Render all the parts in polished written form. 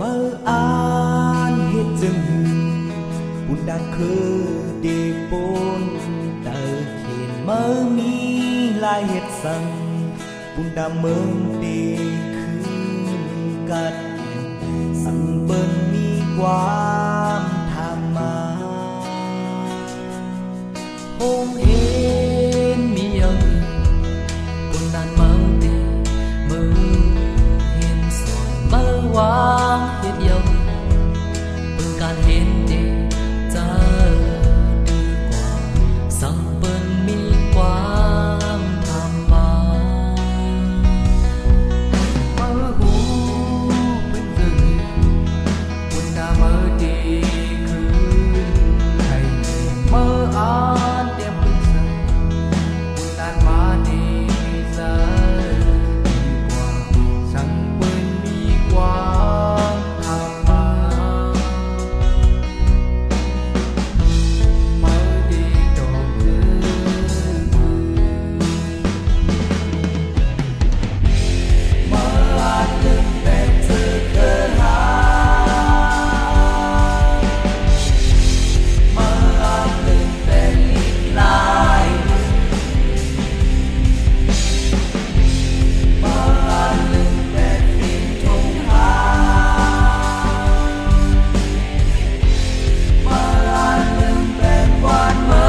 mơ an hết rừng bùn đàn khứ đi bôn tờ khiến mơ mi lại hết rằng bùn đàn mơ đi khứ cắt sang bên mi quam tham ma hôm hên mi ơi bùn đàn mơ đi mơ hiền soi mơ quang hết yêu bùn can hên đi ta đi qua sang bên mi quam tham ma mơ hu bên rừng bùn đàn mơ đi cứ hay mơ an đẹp bừng sáng bùn đàn ma đi ra đi qua sang bên mi quam tham ma mơ đi trộm mơ an từng đẹp từ cơ hai mơ an từng đẹp nhìn lại mơ an từng đẹp nhìn thùng hai mơ an từng đẹp quan mơ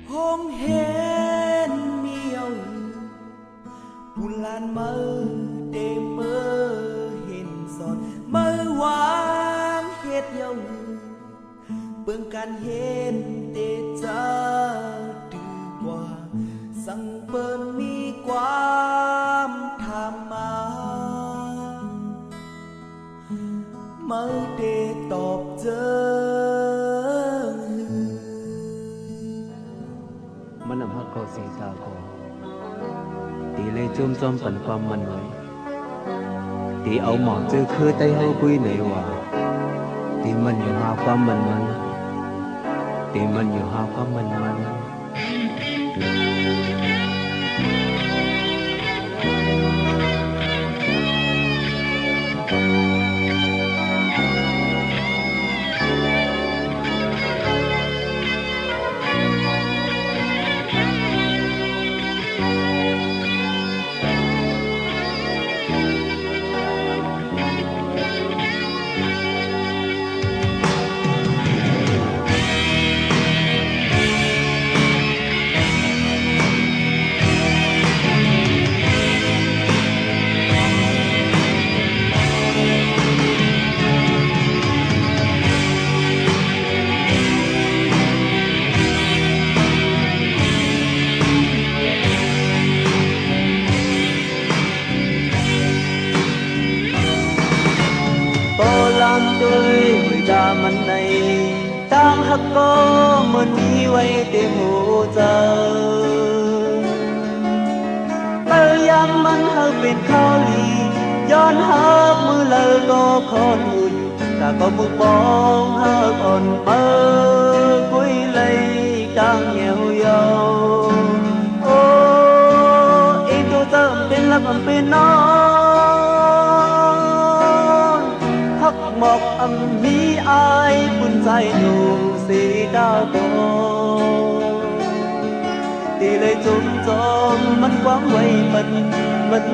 hôm hên mi ơi bùn lan mơ đêm mơ hiền giòn mơ hoang hết yêu bưng can hên tê cha từ qua sang bên mi quam tham ma mơ đê tọp dơมันนำฮักเขาสีสาคอตีเลยจุ่มซ้อมปั่นความมันไว้ตีเอาหมอนจื้อคือไต้เฮาคุยในว่าตีมันอยู่หาความมันตีมันอยู่หาความมันมันในตั้งฮักก็มันมีไว้เต็มหัวใจพยายามมันเฮาเป็นข้าวลี ย้อนหักมือเลอก็คนอุ่นแต่ก็มุกบองหักอ่อนเบอกุยเลยกางเหี่ยวเยาโอ้เองตัวเติมเป็นลักมันเป็นนอนหักหมอกอำมีอายปุ่นใจหนุ่มสีดาวโกตีเลยจุ่มจอมมันquángไว้มัน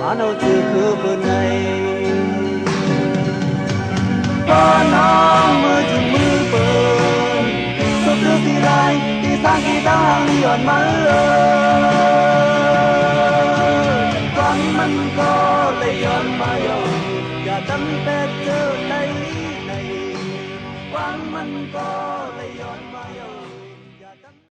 mà nào chưa khứ bên này có nắng mưa chừng mưa bờn sốt nước thì lại thì sang khi ta hàng đi on mơ con mình có lấy on mà yo cả tâm tết chờ đây này con mình có lấy on mà yo